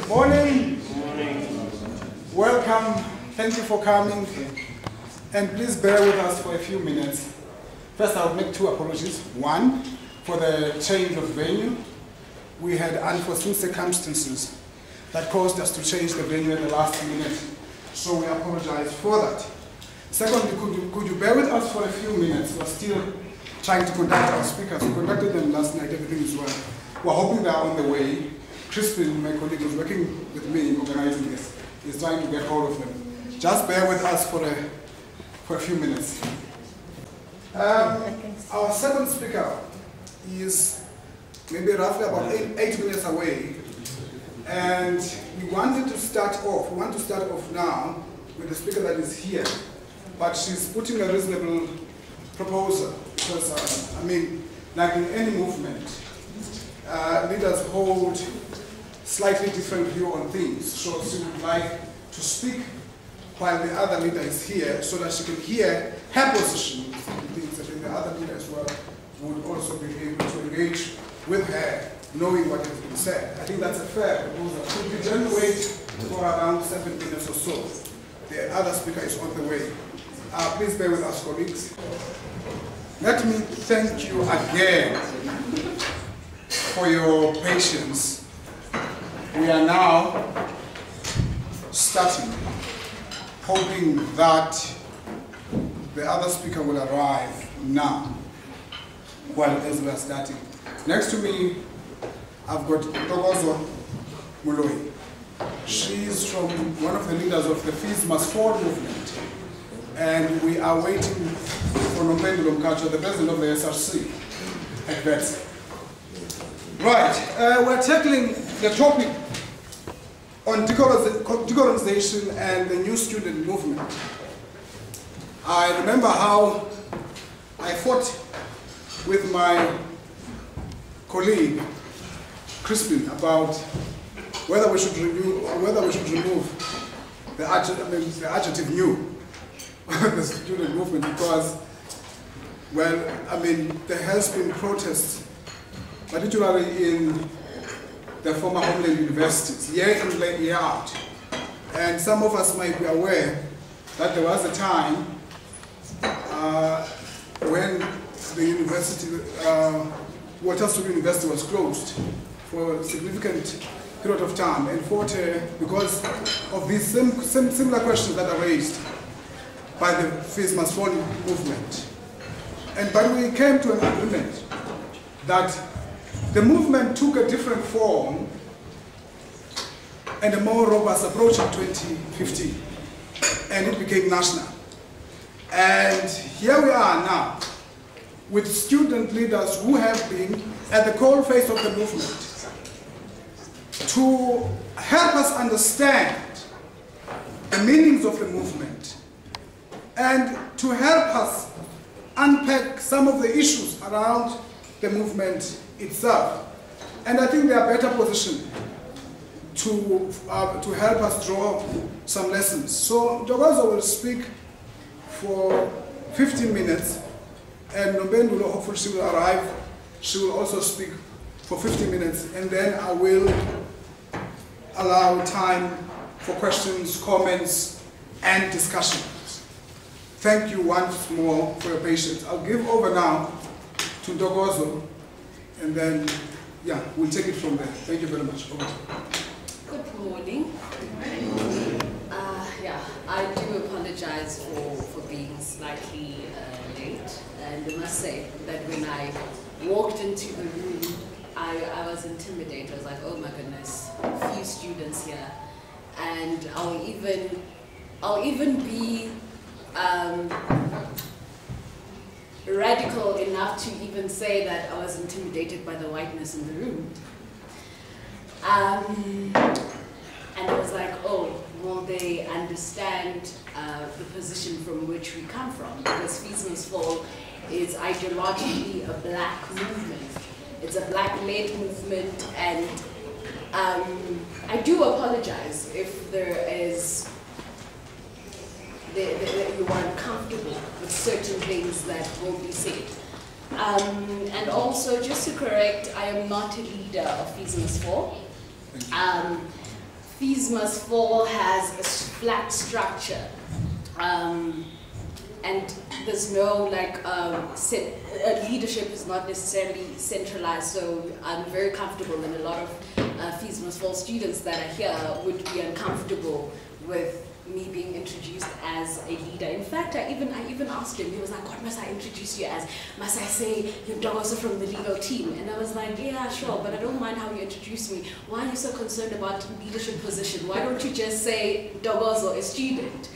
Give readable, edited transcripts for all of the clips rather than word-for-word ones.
Morning. Welcome. Thank you for coming. And please bear with us for a few minutes. First, I'll make two apologies. One, for the change of venue. We had unforeseen circumstances that caused us to change the venue at the last minute. So we apologize for that. Secondly, could you bear with us for a few minutes? We're still trying to contact our speakers. We contacted them last night, everything is well. We're hoping they're on the way. Crispin, my colleague, who's working with me in organizing this, is trying to get hold of them. Just bear with us for a few minutes. Our second speaker is maybe roughly about 8 minutes away. And we want to start off now with the speaker that is here. But she's putting a reasonable proposal because, like in any movement, leaders hold slightly different view on things. So she would like to speak while the other leader is here so that she can hear her position on things, and the other leader as well would also be able to engage with her, knowing what has been said. I think that's a fair proposal. So we can wait for around 7 minutes or so. The other speaker is on the way. Please bear with us, colleagues. Let me thank you again for your patience. We are now starting, hoping that the other speaker will arrive now as we are starting. Next to me, I've got Moloi. She's from one of the leaders of the Fees Must Fall movement. And we are waiting for Mkhatshwa, the president of the SRC at Vets. Right, we're tackling the topic on decolonization and the new student movement. I remember how I fought with my colleague, Crispin, about whether we should remove the adjective new, the student movement, because, well, there has been protests, particularly in the former homeland universities, year in, year out. And some of us might be aware that there was a time when the university, Walter University was closed for a significant period of time, and fought because of these similar questions that are raised by the Fees Must Fall movement. But we came to an agreement that the movement took a different form and a more robust approach in 2015, and it became national. And here we are now with student leaders who have been at the coalface of the movement to help us understand the meanings of the movement and to help us unpack some of the issues around the movement itself. And I think they are better positioned to help us draw some lessons. So Ntokozo will speak for 15 minutes, and Nombendulo, hopefully she will arrive. She will also speak for 15 minutes, and then I will allow time for questions, comments, and discussions. Thank you once more for your patience. I'll give over now to Ntokozo, and then, we'll take it from there. Thank you very much. Over. Good morning. I do apologize for being slightly late, and I must say that when I walked into the room, I was intimidated. I was like, oh my goodness, a few students here, and I'll even be radical enough to even say that I was intimidated by the whiteness in the room. And I was like, oh, will they understand the position from which we come from? Because Fees Must Fall is ideologically a black movement. It's a black-led movement, and I do apologize if you are uncomfortable with certain things that will be said. And also, just to correct, I am not a leader of Fees Must Fall. Fees Must Fall has a flat structure. And there's no leadership is not necessarily centralized, so I'm very comfortable, and a lot of Fees Must Fall students that are here would be uncomfortable with me being introduced as a leader. In fact, I even asked him, he was like, what must I introduce you as? Must I say you're Dogozo from the legal team? And I was like, yeah, sure, but I don't mind how you introduce me. Why are you so concerned about leadership position? Why don't you just say Dogozo, a student?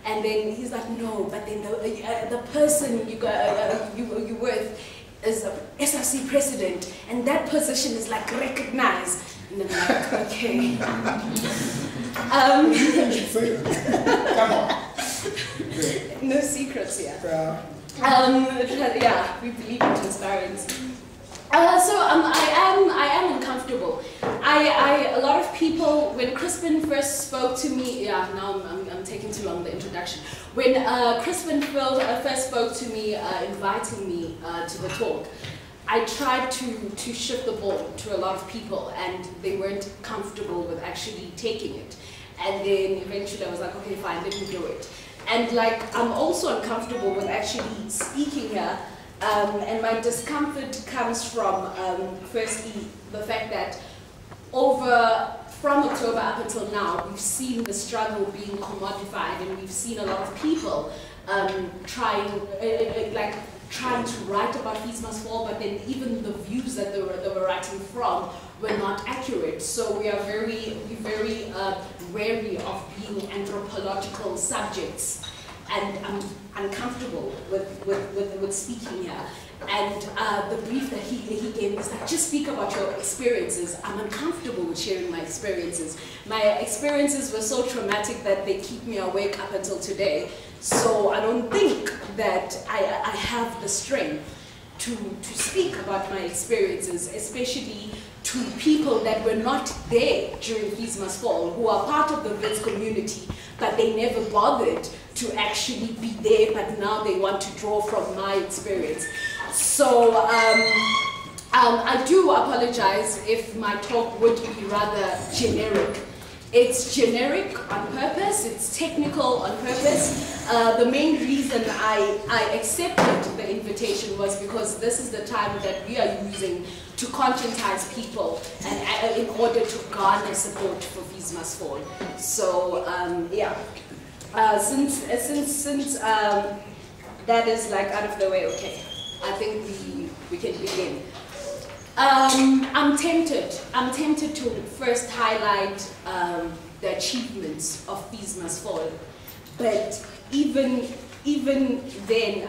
And then he's like, no, but then the person you with is a SRC president, and that position is like recognized. And I'm like, okay. Come on. No secrets here. Yeah, we believe in transparency. So I am uncomfortable. A lot of people, when Crispin first spoke to me, yeah, now I'm taking too long the introduction. When Crispin first spoke to me, inviting me to the talk, I tried to shift the ball to a lot of people, and they weren't comfortable with actually taking it. And then eventually I was like, okay, fine, let me do it. And like, I'm also uncomfortable with actually speaking here. And my discomfort comes from, firstly, the fact that from October up until now, we've seen the struggle being commodified, and we've seen a lot of people trying to write about Fees Must Fall, but then even the views that they were writing from were not accurate. So we are very wary of being anthropological subjects, and I'm uncomfortable with speaking here. And the brief that he gave me was like, just speak about your experiences. I'm uncomfortable with sharing my experiences. My experiences were so traumatic that they keep me awake up until today. So I don't think that I have the strength to speak about my experiences, especially to people that were not there during Fees Must Fall, who are part of the Viz community, but they never bothered to actually be there, but now they want to draw from my experience. So I do apologize if my talk would be rather generic. It's generic on purpose, it's technical on purpose. The main reason I accepted the invitation was because this is the time that we are using to conscientize people and in order to garner support for Fees Must Fall. So yeah, since that is like out of the way, okay, I think we can begin. I'm tempted to first highlight the achievements of Fees Must Fall, but even then,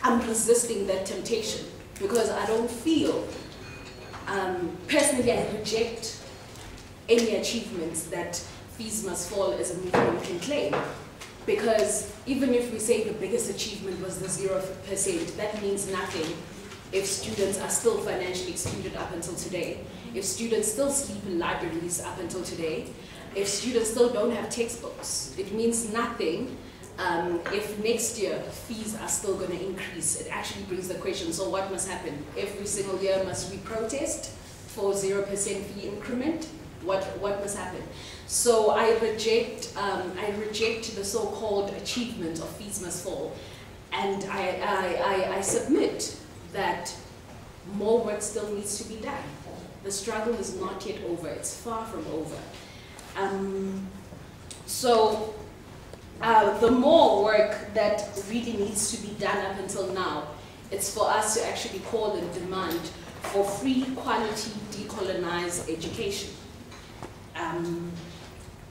I'm resisting that temptation, because I don't feel, personally, I reject any achievements that Fees Must Fall as a movement can claim. Because even if we say the biggest achievement was the 0%, that means nothing if students are still financially excluded up until today, if students still sleep in libraries up until today, if students still don't have textbooks. It means nothing if next year fees are still going to increase. It actually brings the question, so what must happen? Every single year must we protest for 0% fee increment? What must happen? So I reject the so-called achievement of Fees Must Fall, and I submit that more work still needs to be done. The struggle is not yet over, it's far from over. So the more work that really needs to be done up until now, it's for us to actually call and demand for free, quality, decolonized education.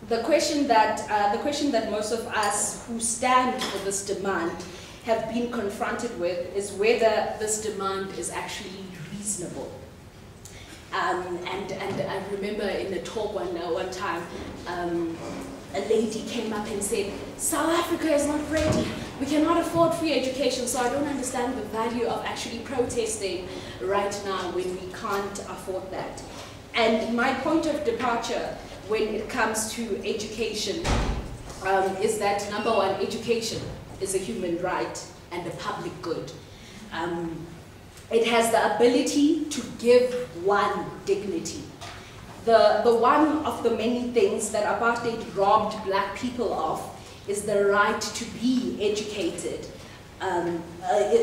The question that most of us who stand for this demand have been confronted with is whether this demand is actually reasonable. And I remember in a talk one time, a lady came up and said, South Africa is not ready. We cannot afford free education, so I don't understand the value of actually protesting right now when we can't afford that. And my point of departure when it comes to education is that, number one, education is a human right and a public good. It has the ability to give one dignity. the one of the many things that apartheid robbed black people of is the right to be educated.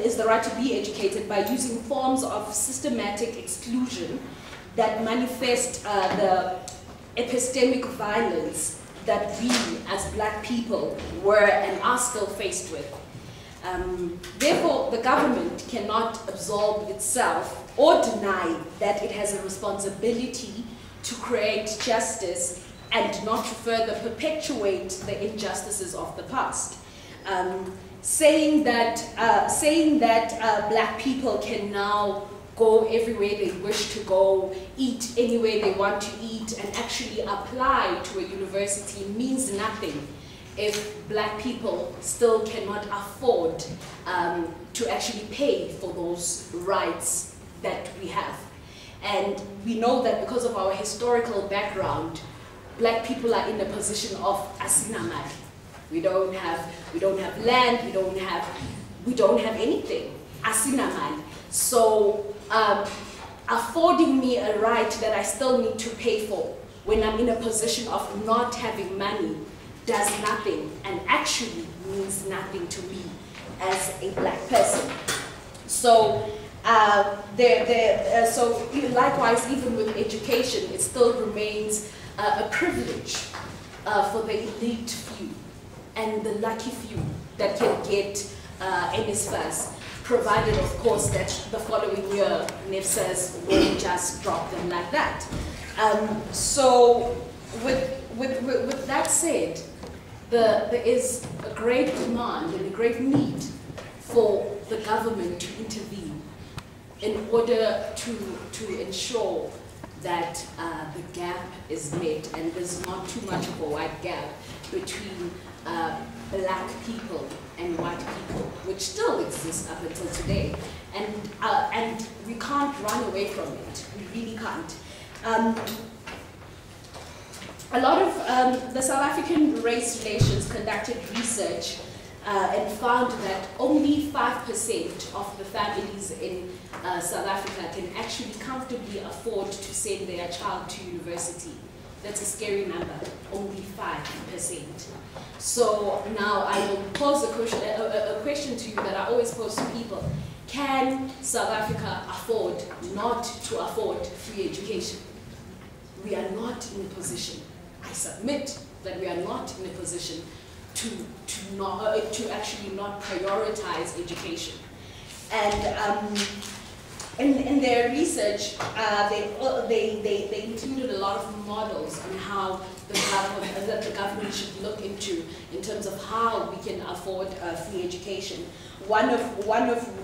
Is the right to be educated by using forms of systematic exclusion that manifest the epistemic violence that we as black people were and are still faced with. Therefore, the government cannot absolve itself or deny that it has a responsibility to create justice and not to further perpetuate the injustices of the past. Saying that black people can now go everywhere they wish to go, eat anywhere they want to eat, and actually apply to a university means nothing if black people still cannot afford to actually pay for those rights that we have. And we know that because of our historical background, black people are in a position of asinamal. We don't have land, we don't have anything. Asinamal. So affording me a right that I still need to pay for when I'm in a position of not having money does nothing and actually means nothing to me as a black person. So so likewise, even with education, it still remains a privilege for the elite few and the lucky few that can get NSFAS, provided, of course, that the following year NSFAS won't just drop them like that. So with that said, there is a great demand and a great need for the government to intervene in order to ensure that the gap is met and there's not too much of a wide gap between black people and white people, which still exists up until today. And we can't run away from it. We really can't. A lot of the South African Race Relations conducted research and found that only 5% of the families in South Africa can actually comfortably afford to send their child to university. That's a scary number, only 5%. So now I will pose a question to you that I always pose to people. Can South Africa afford not to afford free education? We are not in a position. I submit that we are not in a position to actually not prioritize education. And in their research, they included a lot of models on how the government should look into in terms of how we can afford free education. One of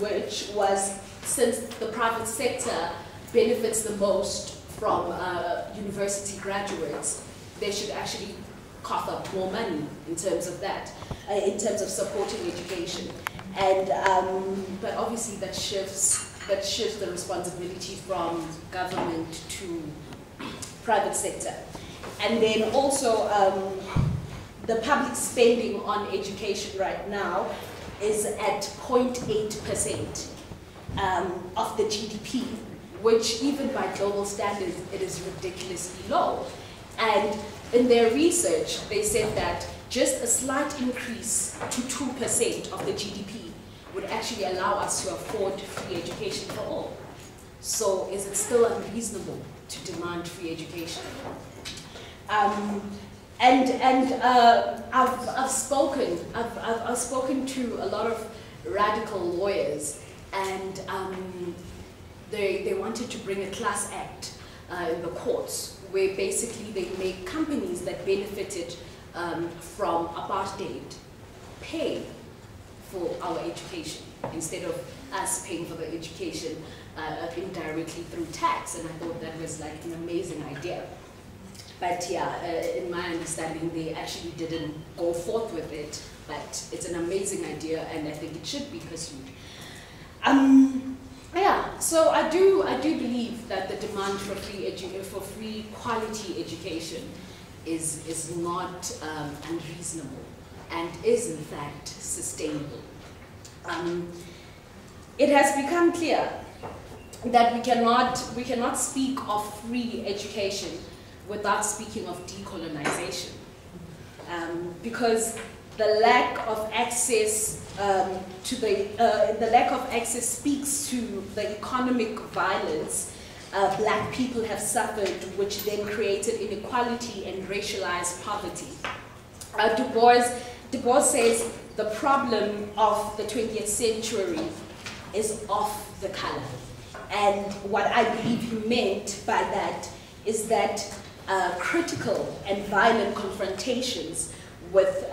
which was, since the private sector benefits the most from university graduates, they should actually cough up more money in terms of that, in terms of supporting education. And but obviously that shifts the responsibility from government to private sector. And then also the public spending on education right now is at 0.8% of the GDP, which even by global standards, it is ridiculously low. And in their research, they said that just a slight increase to 2% of the GDP would actually allow us to afford free education for all. So is it still unreasonable to demand free education? I've spoken to a lot of radical lawyers, and they wanted to bring a class act in the courts, where basically they make companies that benefited from apartheid pay for our education instead of us paying for the education indirectly through tax. And I thought that was like an amazing idea. But yeah, in my understanding, they actually didn't go forth with it. But it's an amazing idea, and I think it should be pursued. Yeah, so I do believe that the demand for free quality education is not unreasonable and is in fact sustainable. It has become clear that we cannot speak of free education without speaking of decolonization. Because the lack of access the lack of access speaks to the economic violence black people have suffered, which then created inequality and racialized poverty. Du Bois says the problem of the 20th century is of the color. And what I believe he meant by that is that critical and violent confrontations with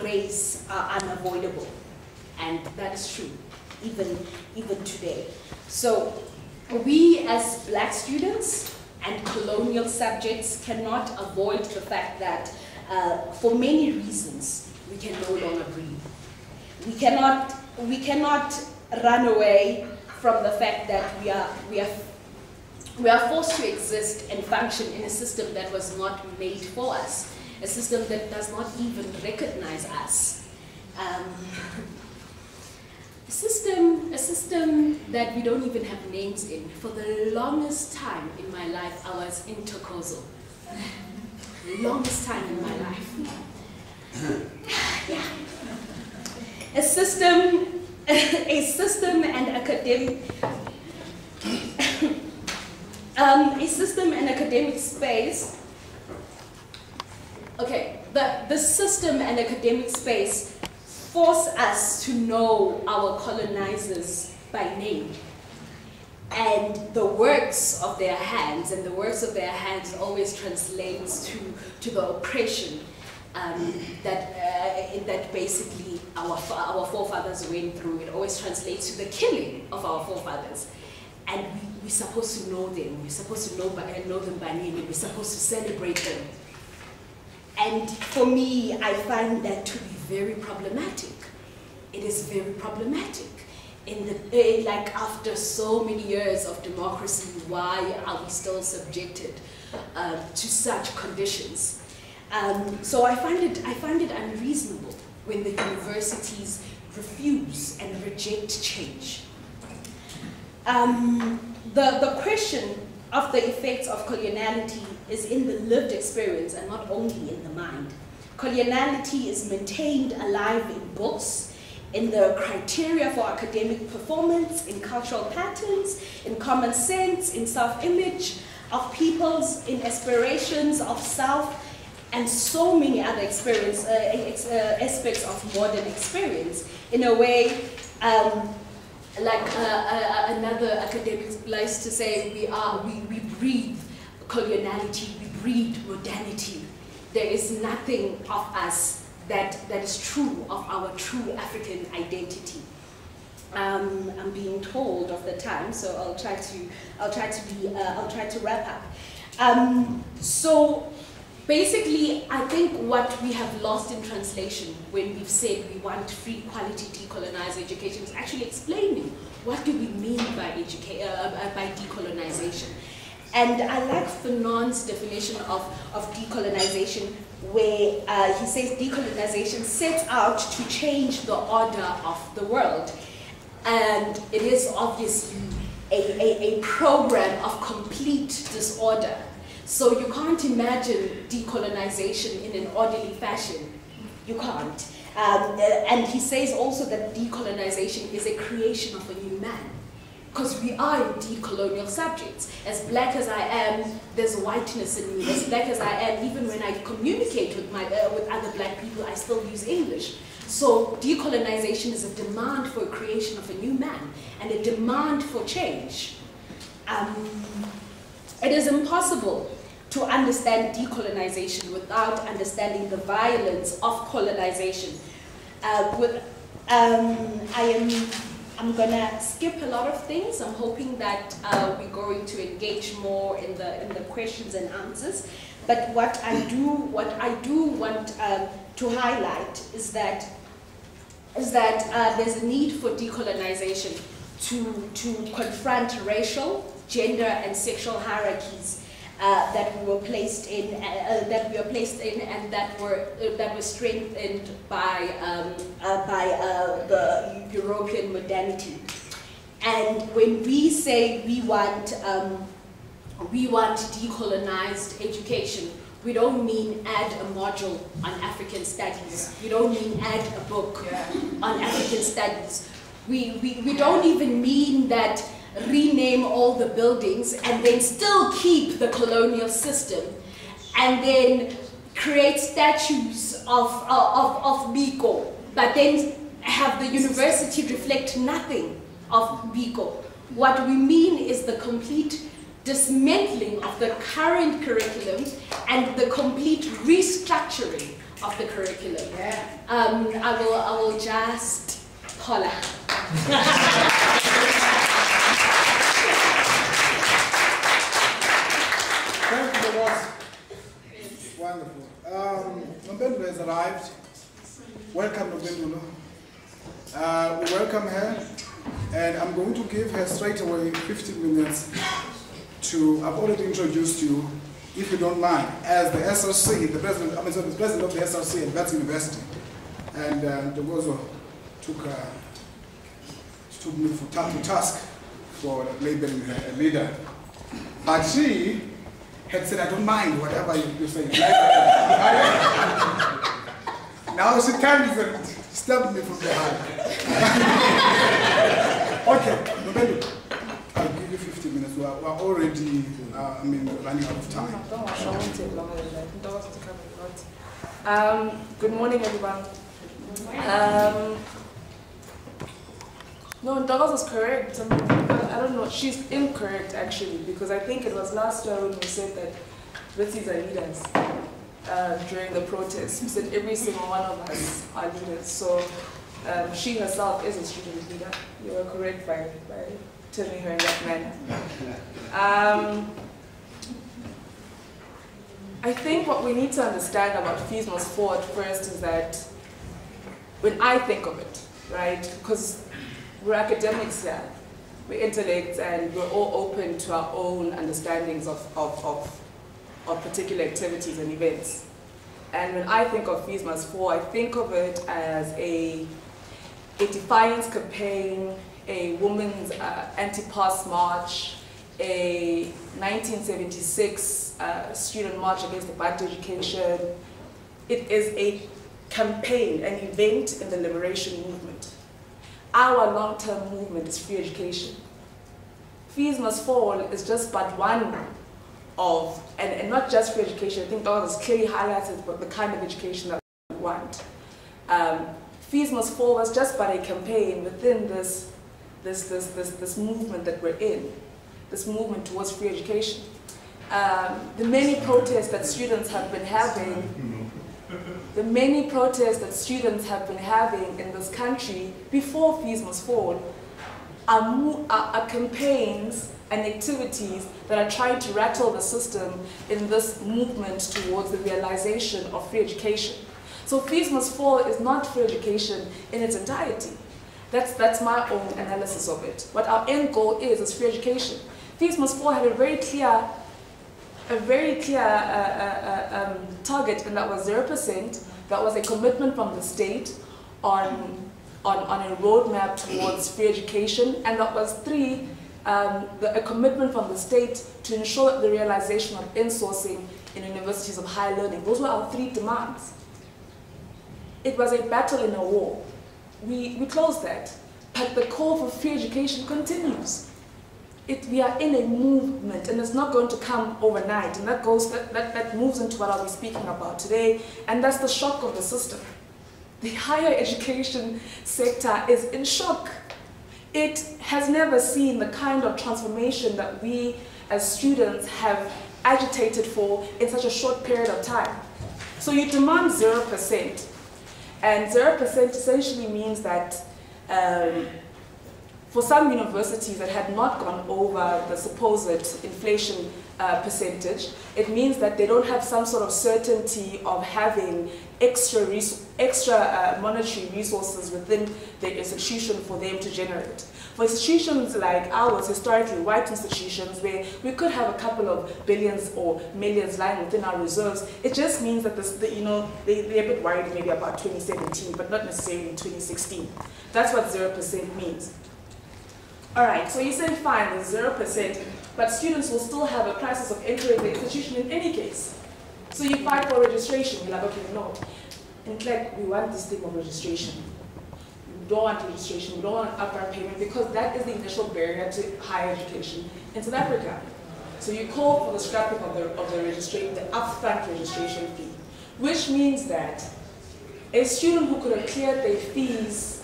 race are unavoidable. And that is true, even today. So we as black students and colonial subjects cannot avoid the fact that for many reasons we can no longer breathe. We cannot run away from the fact that we are forced to exist and function in a system that was not made for us, a system that does not even recognize us. A system that we don't even have names in. For the longest time in my life, I was intercausal. Longest time in my life. Yeah. A system and academic space. Okay, the system and academic space force us to know our colonizers by name. And the works of their hands, always translates to the oppression that basically our forefathers went through. It always translates to the killing of our forefathers. And we're supposed to know them. We're supposed to know them by name, and we're supposed to celebrate them. And for me, I find that to be very problematic. It is very problematic. Like after so many years of democracy, why are we still subjected to such conditions? So I find it unreasonable when the universities refuse and reject change. The question of the effects of coloniality is in the lived experience and not only in the mind. Coloniality is maintained alive in books, in the criteria for academic performance, in cultural patterns, in common sense, in self-image of peoples, in aspirations of self, and so many other aspects of modern experience. In a way, like another academic likes to say, we breathe coloniality, we breathe modernity. There is nothing of us that is true of our true African identity. I'm being told of the time, so I'll try to wrap up. So basically, I think what we have lost in translation when we've said we want free, quality, decolonized education is actually explaining what do we mean by decolonization. And I like Fanon's definition of decolonization, where he says decolonization sets out to change the order of the world. And it is obviously a program of complete disorder. So you can't imagine decolonization in an orderly fashion. You can't. And he says also that decolonization is a creation of a new man. Because we are indeed colonial subjects. As black as I am, there's whiteness in me. As black as I am, even when I communicate with other black people, I still use English. So decolonization is a demand for a creation of a new man and a demand for change. It is impossible to understand decolonization without understanding the violence of colonization. I'm gonna skip a lot of things. I'm hoping that we're going to engage more in the questions and answers. But what I do want to highlight is that there's a need for decolonization to confront racial, gender, and sexual hierarchies that we were placed in, and that were strengthened by the European modernity. And when we say we want we want decolonized education. We don't mean add a module on African studies. We don't mean add a book on African studies. We don't even mean that rename all the buildings and then still keep the colonial system and then create statues of Biko, but then have the university reflect nothing of Biko. What we mean is the complete dismantling of the current curriculum and the complete restructuring of the curriculum. I will just holla. Thank you very much. Wonderful. Nobendulo has arrived. Welcome, Nobendulo. We welcome her, and I'm going to give her straight away 15 minutes to, I've already introduced you, if you don't mind, as the SRC, the president of the SRC at Wits University. And Dogozo took me to task for labeling her a leader. But she had said, I don't mind whatever you say. Now she can't even stop me from behind. Okay, Nobendulo, I'll give you 15 minutes. We're already, running out of time. Don't worry, I won't take longer than that. Don't want to come a lot. Good morning, everyone. No, Douglas is correct. I don't know. She's incorrect, actually, because I think it was last year when we said that Witsies are leaders during the protest. We said every single one of us are leaders. So she herself is a student leader. You were correct by telling her in that manner. I think what we need to understand about Fees Must Fall at first is that when I think of it, right, because we're academics here, we're intellects, and we're all open to our own understandings of particular activities and events. And when I think of Fees Must Fall, I think of it as a defiance campaign, a women's anti-pass march, a 1976 student march against the education. It is a campaign, an event in the liberation movement. Our long-term movement is free education. Fees Must Fall is just but one of, and not just free education. I think that was clearly highlighted the kind of education that we want. Fees Must Fall was just but a campaign within this movement that we're in, this movement towards free education. The many protests that students have been having, in this country before Fees Must Fall are campaigns and activities that are trying to rattle the system in this movement towards the realization of free education. So Fees Must Fall is not free education in its entirety. That's my own analysis of it. What our end goal is free education. Fees Must Fall had a very clear target, and that was 0%. That was a commitment from the state on a roadmap towards free education, and that was 3, a commitment from the state to ensure the realization of insourcing in universities of higher learning. Those were our 3 demands. It was a battle in a war. We closed that, but the call for free education continues. We are in a movement, and it's not going to come overnight, and that moves into what I'll be speaking about today, and that's the shock of the system. The higher education sector is in shock. It has never seen the kind of transformation that we as students have agitated for in such a short period of time. So you demand 0%, and 0% essentially means that for some universities that had not gone over the supposed inflation percentage, it means that they don't have some sort of certainty of having extra monetary resources within the institution for them to generate. For institutions like ours, historically white institutions, where we could have a couple of billions or millions lying within our reserves, it just means that they're a bit worried maybe about 2017, but not necessarily 2016. That's what 0% means. All right, so you say fine, with 0%, but students will still have a crisis of entering the institution in any case. So you fight for registration, you're like, okay, no. And like, we want this thing of registration. We don't want registration, we don't want upfront payment, because that is the initial barrier to higher education in South Africa. So you call for the scrapping of the registration, the upfront registration fee, which means that a student who could have cleared their fees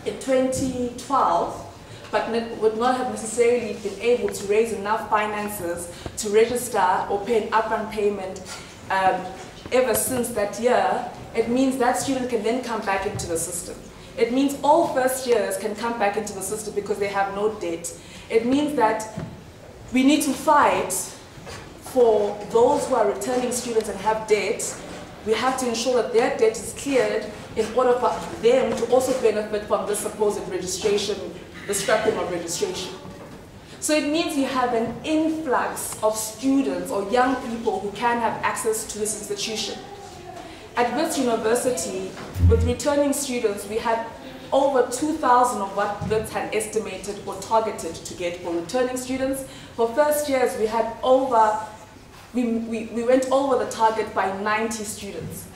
in 2012, but would not have necessarily been able to raise enough finances to register or pay an upfront payment ever since that year, it means that student can then come back into the system. It means all first years can come back into the system because they have no debt. It means that we need to fight for those who are returning students and have debt. We have to ensure that their debt is cleared in order for them to also benefit from the supposed registration, the scrapping of registration. So it means you have an influx of students or young people who can have access to this institution. At Wits University, with returning students, we had over 2,000 of what Wits had estimated or targeted to get for returning students. For first years, we had over, we went over the target by 90 students.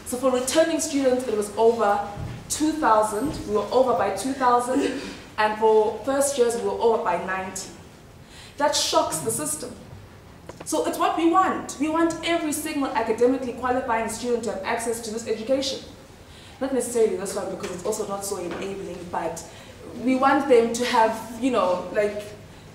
So for returning students, it was over 2,000. We were over by 2,000. And for first years, we were over by 90. That shocks the system. So it's what we want. We want every single academically qualifying student to have access to this education. Not necessarily this one, because it's also not so enabling, but we want them to have, you know, like,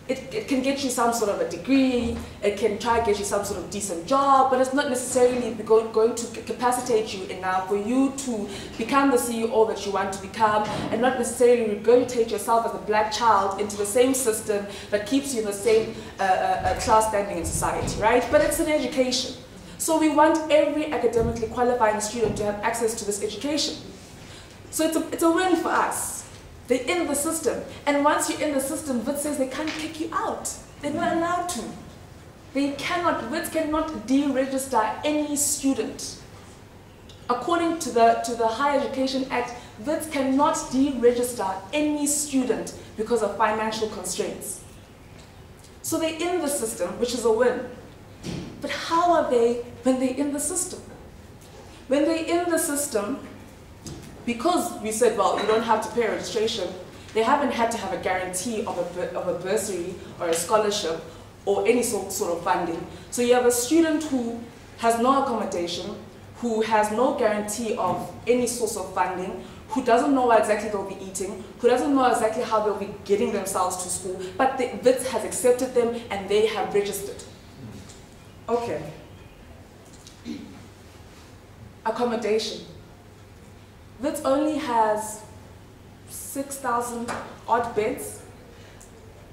it can get you some sort of a degree, it can try to get you some sort of decent job, but it's not necessarily going to capacitate you enough for you to become the CEO that you want to become, and not necessarily regurgitate yourself as a black child into the same system that keeps you in the same class standing in society, right? But it's an education. So we want every academically qualifying student to have access to this education. So it's a win for us. They're in the system. And once you're in the system, WITS says they can't kick you out. They're not allowed to. WITS cannot deregister any student. According to the Higher Education Act, WITS cannot deregister any student because of financial constraints. So they're in the system, which is a win. But how are they when they're in the system? When they're in the system, because we said, well, you don't have to pay registration, they haven't had to have a guarantee of a bursary or a scholarship or any sort of funding. So you have a student who has no accommodation, who has no guarantee of any source of funding, who doesn't know what exactly they'll be eating, who doesn't know exactly how they'll be getting themselves to school, but the WITS has accepted them and they have registered. Okay. Accommodation. WITS only has 6,000 odd beds,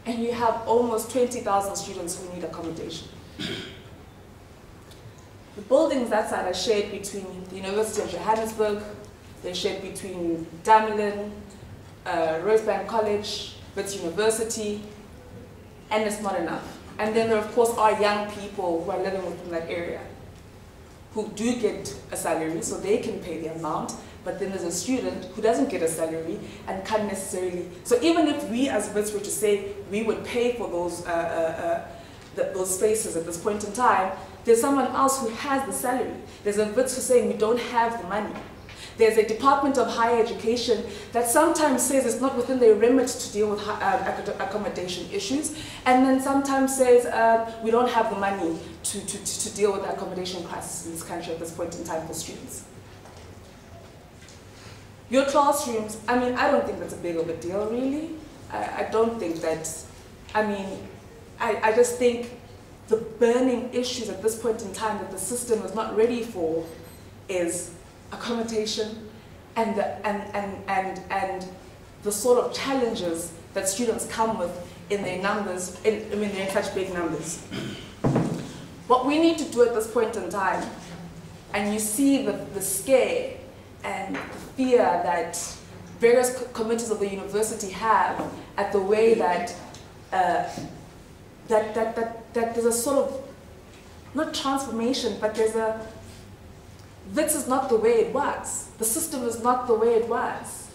and you have almost 20,000 students who need accommodation. The buildings that side are shared between the University of Johannesburg, they're shared between Damelin, Rosebank College, WITS University, and it's not enough. And then there, of course, are young people who are living within that area who do get a salary, so they can pay the amount, but then there's a student who doesn't get a salary and can't necessarily. So even if we as WITS were to say we would pay for those spaces at this point in time, there's someone else who has the salary. There's a WITS who's saying we don't have the money. There's a Department of Higher Education that sometimes says it's not within their remit to deal with accommodation issues, and then sometimes says we don't have the money to deal with the accommodation crisis in this country at this point in time for students. Your classrooms, I mean, I don't think that's a big of a deal, really. I don't think that, I mean, I just think the burning issues at this point in time that the system is not ready for is accommodation and the sort of challenges that students come with in their numbers, they're in such big numbers. What we need to do at this point in time, and you see the scare and the fear that various committees of the university have at the way that that there's a sort of, not transformation, but there's a, WITS is not the way it was. The system is not the way it was.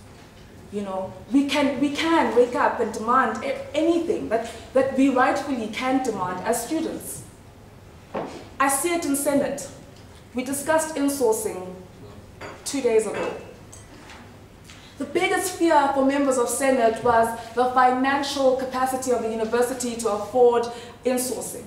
You know, we can wake up and demand anything that we rightfully can demand as students. I see it in Senate. We discussed insourcing 2 days ago. The biggest fear for members of Senate was the financial capacity of the university to afford insourcing.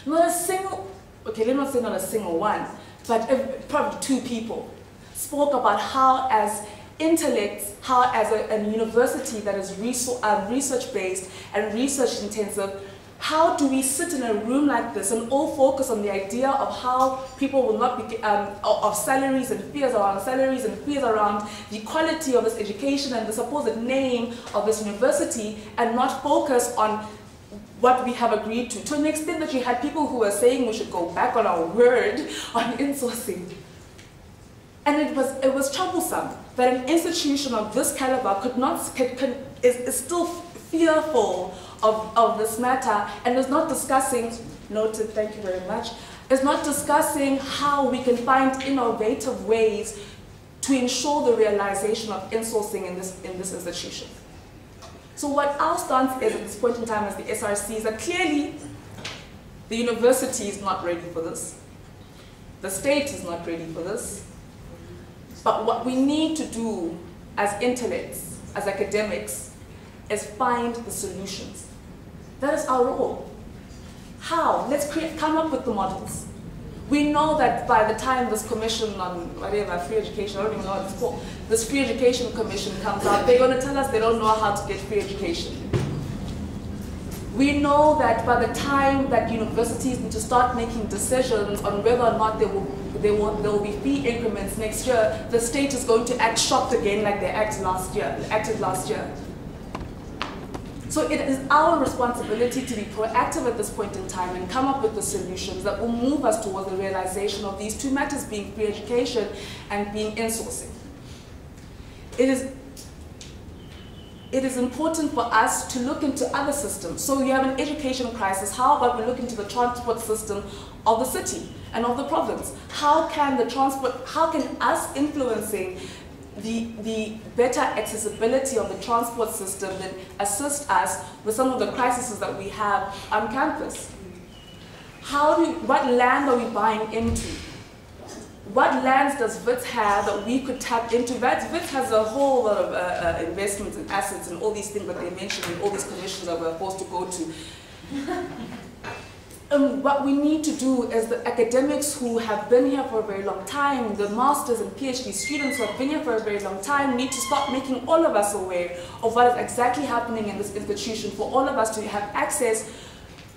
Not a single, okay, let me not say not a single one, but probably 2 people spoke about how as intellects, how as a university that is research-based and research-intensive, how do we sit in a room like this and all focus on the idea of how people will not be, of salaries and fears around the quality of this education and the supposed name of this university, and not focus on what we have agreed to an extent that you had people who were saying we should go back on our word on insourcing. And it was troublesome that an institution of this caliber is still fearful of this matter and is not discussing, noted, thank you very much, is not discussing how we can find innovative ways to ensure the realization of insourcing in this institution. So what our stance is at this point in time as the SRC is that clearly the university is not ready for this. The state is not ready for this. But what we need to do as intellects, as academics, is find the solutions. That is our role. How? Let's come up with the models. We know that by the time this commission on whatever, free education, I don't even know what it's called, this free education commission comes out, they're going to tell us they don't know how to get free education. We know that by the time that universities need to start making decisions on whether or not there will be fee increments next year, the state is going to act shocked again like they acted last year. So it is our responsibility to be proactive at this point in time and come up with the solutions that will move us towards the realization of these 2 matters, being free education and being insourcing. It is important for us to look into other systems. So you have an education crisis. How about we look into the transport system of the city and of the province? How can us influencing the better accessibility of the transport system then assist us with some of the crises that we have on campus? What land are we buying into? What lands does WITS have that we could tap into? WITS has a whole lot of investments and assets and all these things that they mentioned and all these commissions that we're forced to go to. What we need to do is the academics who have been here for a very long time, the masters and PhD students who have been here for a very long time, need to start making all of us aware of what is exactly happening in this institution, for all of us to have access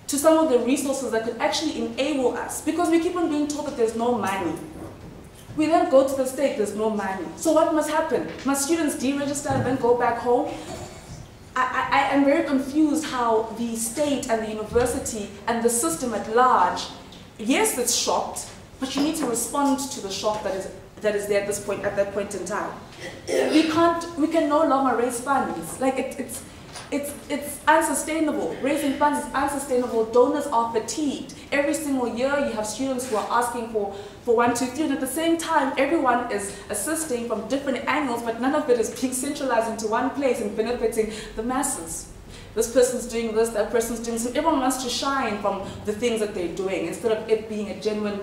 to some of the resources that could actually enable us. Because we keep on being told that there's no money. We then go to the state, there's no money. So what must happen? Must students deregister and then go back home? I am very confused how the state and the university and the system at large, yes, it's shocked, but you need to respond to the shock that is there at that point in time. We can no longer raise funds. Like it's unsustainable. Raising funds is unsustainable. Donors are fatigued. Every single year you have students who are asking for 1, 2, 3, and at the same time everyone is assisting from different angles, but none of it is being centralized into one place and benefiting the masses. This person's doing this, that person's doing this, and everyone wants to shine from the things that they're doing instead of it being a genuine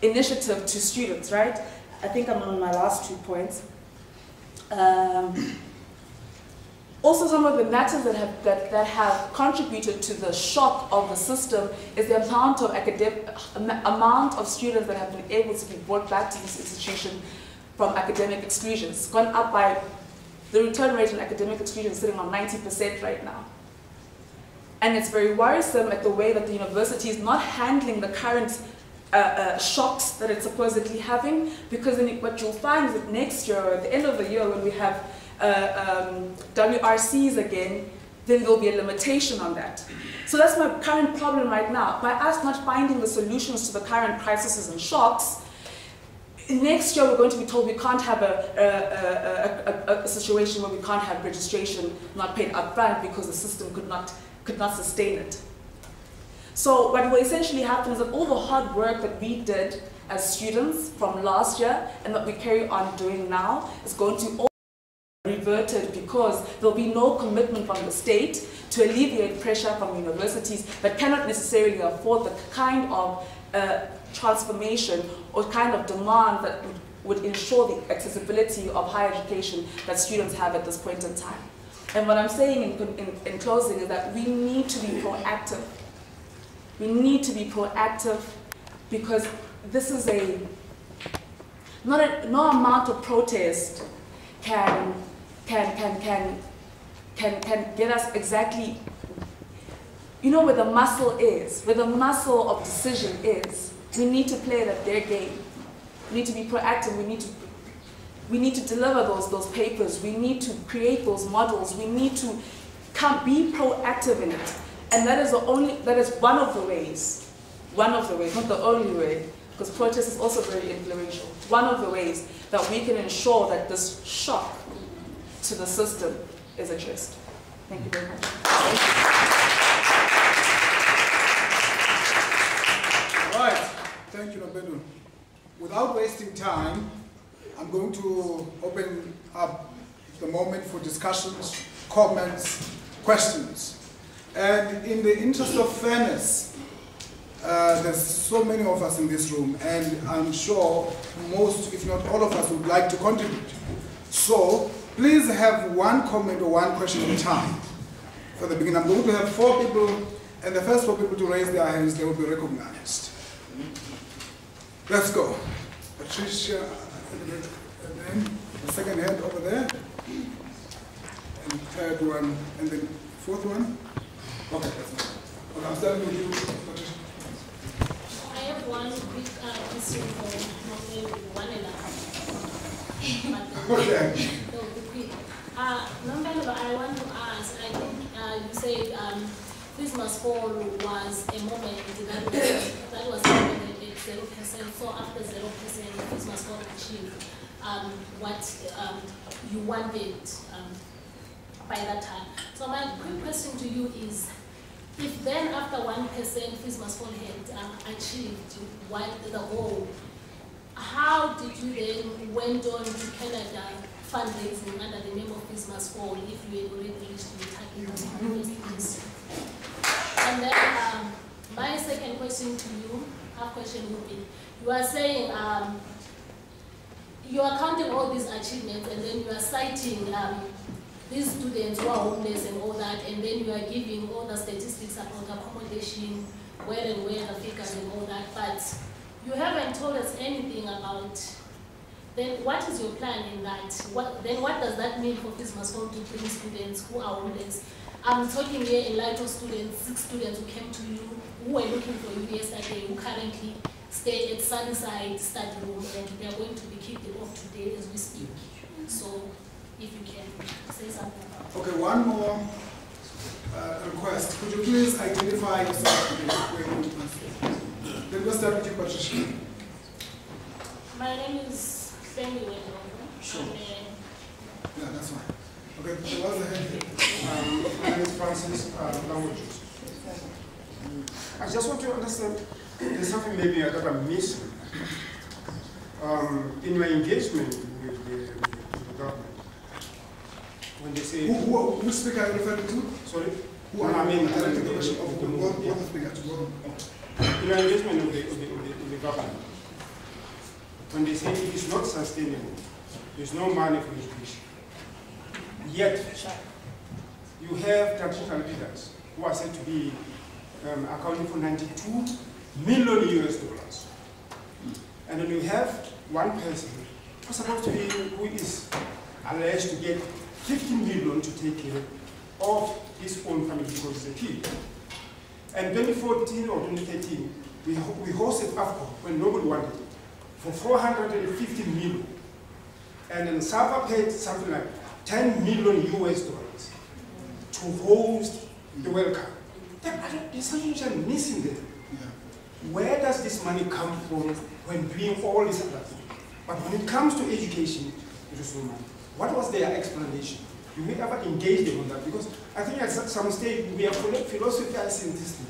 initiative to students, right? I think I'm on my last 2 points. Also, some of the matters that have contributed to the shock of the system is the amount of students that have been able to be brought back to this institution from academic exclusion. It's gone up by, the return rate on academic exclusion is sitting on 90% right now. And it's very worrisome at the way that the university is not handling the current shocks that it's supposedly having, because then what you'll find is that next year, or at the end of the year, when we have WRCs again, then there'll be a limitation on that. So that's my current problem right now. By us not finding the solutions to the current crises and shocks, next year we're going to be told we can't have a situation where we can't have registration not paid up front because the system could not sustain it. So what will essentially happen is that all the hard work that we did as students from last year and that we carry on doing now is going to all be reverted, because there'll be no commitment from the state to alleviate pressure from universities that cannot necessarily afford the kind of transformation or kind of demand that would ensure the accessibility of higher education that students have at this point in time. And what I'm saying in closing is that we need to be proactive. We need to be proactive, because this is no amount of protest can get us exactly, you know, where the muscle is, where the muscle of decision is. We need to play it at their game. We need to be proactive. We need to deliver those papers. We need to create those models. We need to be proactive in it. And that is one of the ways, not the only way, because protest is also very influential. One of the ways that we can ensure that this shock to the system is addressed. Thank you very much. All right, thank you, Nobedu. Without wasting time, I'm going to open up the moment for discussions, comments, questions. And in the interest of fairness, there's so many of us in this room, and I'm sure most, if not all of us, would like to contribute. So please have one comment or one question at a time for the beginning. I'm going to have 4 people, and the first 4 people to raise their hands, they will be recognized. Let's go. Patricia, and then the second hand over there, and third one, and then 4th one. Okay, okay, I'm starting with you, Patricia. I have one quick question for Moloi, one and a half. Okay. No, the quick. Number I want to ask, I think you said this must fall was a moment that was happening at 0%. So after 0%, this must fall achieved what you wanted by that time. So my quick question to you is, if then after 1% fees must fall had achieved what the goal, how did you then went on to Canada fundraising under the name of fees must fall if you had already reached the target of 100%? And then my second question to you, would be, you are saying you are counting all these achievements, and then you are citing these students who are homeless and all that, and then you are giving all the statistics about accommodation, where and where the figures and all that, but you haven't told us anything about, then what is your plan in that? What does that mean for Fees Must Fall to bring students who are homeless? I'm talking here in light of students, 6 students who came to you, who were looking for you yesterday, who currently stay at Sunnyside Study Room, and they are going to be kicked off today as we speak. So, if you can say something about that. Okay, one more request. Could you please identify yourself? Then we'll start with you, Patricia. My name is Femi Wendell. Sure. Yeah, that's fine. Okay, so what's the head? My name is Francis Languages. I just want to understand, there's something maybe that I'm missing. In my engagement with the government, when they say... Which speaker are you referring to? Sorry? I mean, the question of what the speaker to in my engagement with the government, when they say it is not sustainable, there's no money for education. Yet, you have traditional leaders who are said to be accounting for 92 million US dollars. And then you have one person who's supposed to be, who is alleged to get 15 million to take care of his own family because he's a kid. And 2014 or 2013, we hosted AFCO when nobody wanted it for 450 million. And then SAPA paid something like 10 million US dollars to host the welcome. There's something missing there. Yeah. Where does this money come from when doing all this other thing? But when it comes to education, there is no money. What was their explanation? Do we ever engage them on that? Because I think at some stage we are philosophizing this thing.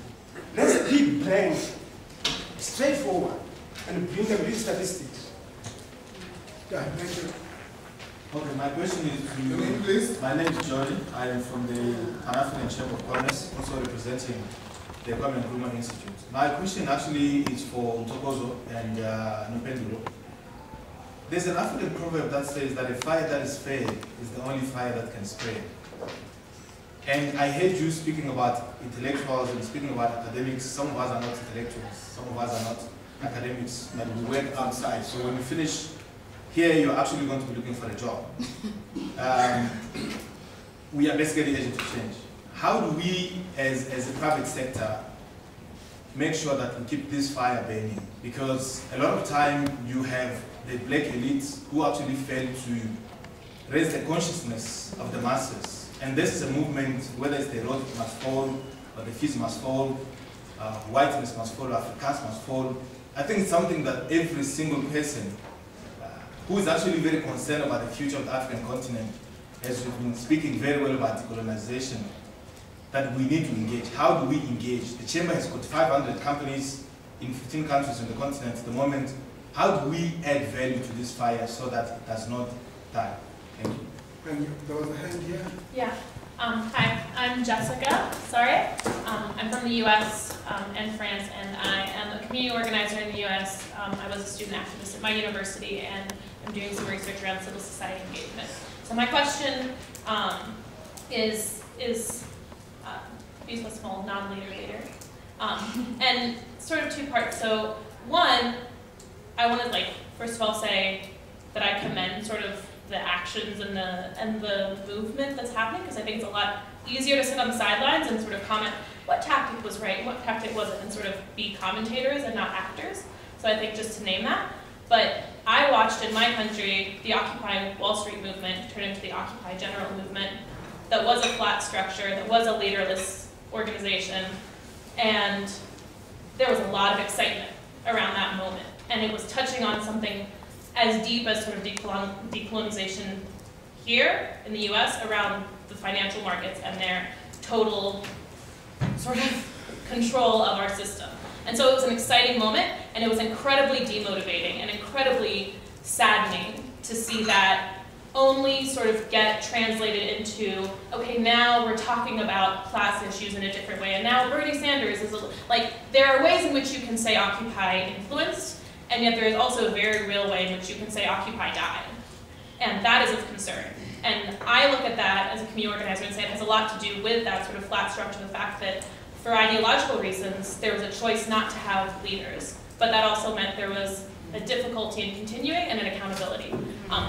Let's be blank, straightforward. and bring them these statistics. Yeah, thank you. Okay, my question is to Your you. name, please? My name is Jordan. I am from the Pan-African Chamber of Commerce, also representing the Economy and Improvement Institute. My question actually is for Mtokozo and Nupendulo. There's an African proverb that says that a fire that is fed is the only fire that can spread. And I heard you speaking about intellectuals and speaking about academics. Some of us are not intellectuals, some of us are not academics, but we work outside. So when you finish here, you're actually going to be looking for a job. We are basically agents of change. How do we, as a private sector, make sure that we keep this fire burning? Because a lot of time you have the black elites who actually fail to raise the consciousness of the masses. And this is a movement, whether it's the road must fall, or the fees must fall, whiteness must fall, Africans must fall. I think it's something that every single person who is actually very concerned about the future of the African continent, as we've been speaking very well about decolonization, that we need to engage. How do we engage? The Chamber has got 500 companies in 15 countries on the continent at the moment. How do we add value to this fire so that it does not die? Thank you. Thank you. There was a hand here. Yeah. Hi, I'm Jessica. Sorry. I'm from the U.S. And France, and I am a community organizer in the U.S. I was a student activist at my university, and I'm doing some research around civil society engagement. So my question is be small, non-leader leader, and sort of two parts. So one, I want to first of all say that I commend sort of the actions and the movement that's happening, because I think it's a lot easier to sit on the sidelines and sort of comment what tactic was right and what tactic wasn't, and sort of be commentators and not actors. So I think just to name that. But I watched in my country the Occupy Wall Street movement turn into the Occupy General movement that was a flat structure, that was a leaderless organization, and there was a lot of excitement around that moment. And it was touching on something as deep as sort of decolonization here in the US around the financial markets and their total sort of control of our system. And so it was an exciting moment, and it was incredibly demotivating and incredibly saddening to see that only sort of get translated into, okay, now we're talking about class issues in a different way, and now Bernie Sanders is, there are ways in which you can say Occupy influenced, and yet there is also a very real way in which you can say Occupy died. And that is of concern. And I look at that as a community organizer and say it has a lot to do with that sort of flat structure, the fact that for ideological reasons, there was a choice not to have leaders. But that also meant there was a difficulty in continuing and an accountability.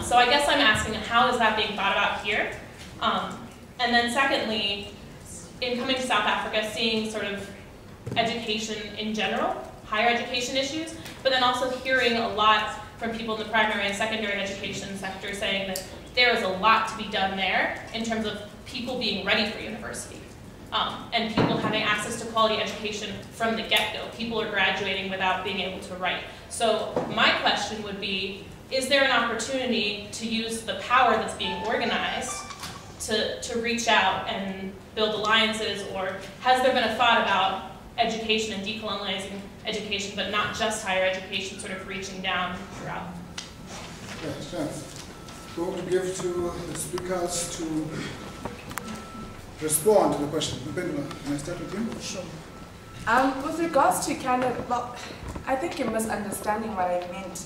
So I guess I'm asking, how is that being thought about here? And then secondly, in coming to South Africa, seeing sort of education in general, higher education issues, but then also hearing a lot from people in the primary and secondary education sector saying that there is a lot to be done there in terms of people being ready for university. And people having access to quality education from the get-go. People are graduating without being able to write. So my question would be, is there an opportunity to use the power that's being organized to reach out and build alliances, or has there been a thought about education and decolonizing education, but not just higher education, sort of reaching down throughout? Yes, yes. Go to give to the speakers to respond to the question. Can I start with you? Sure. With regards to Canada, well, I think you're misunderstanding what I meant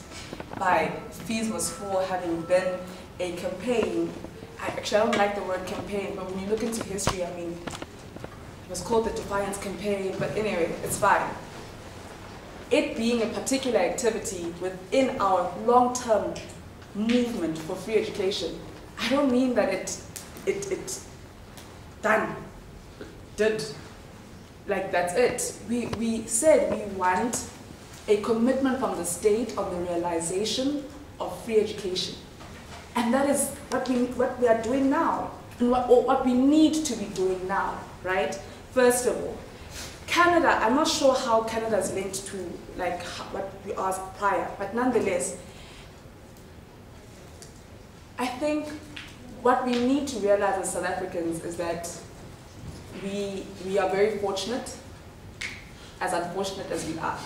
by Fees Must Fall having been a campaign. Actually, I don't like the word campaign, but when you look into history, I mean, it was called the Defiance Campaign, but anyway, it's fine. It being a particular activity within our long-term movement for free education, I don't mean that it did, like that's it. We said we want a commitment from the state on the realization of free education. And that is what we are doing now, and what we need to be doing now, right? First of all, Canada, I'm not sure how Canada is linked to what you asked prior, but nonetheless, I think what we need to realize as South Africans is that we are very fortunate, as unfortunate as we are.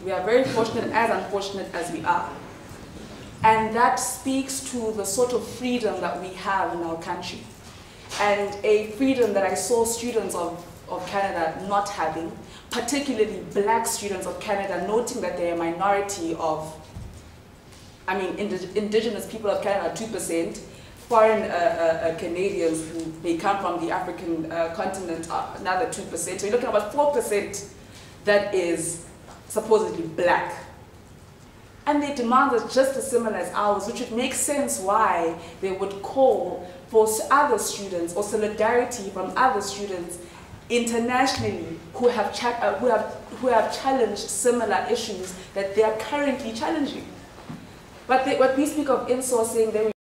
We are very fortunate, as unfortunate as we are. And that speaks to the sort of freedom that we have in our country. And a freedom that I saw students of Canada not having, particularly black students of Canada, noting that they're a minority of, I mean, indigenous people of Canada are 2%, foreign Canadians who may come from the African continent are another 2%. So you're looking at about 4% that is supposedly black. And their demands are just as similar as ours, which would make sense why they would call for other students or solidarity from other students internationally who have challenged similar issues that they are currently challenging. But when we speak of insourcing, then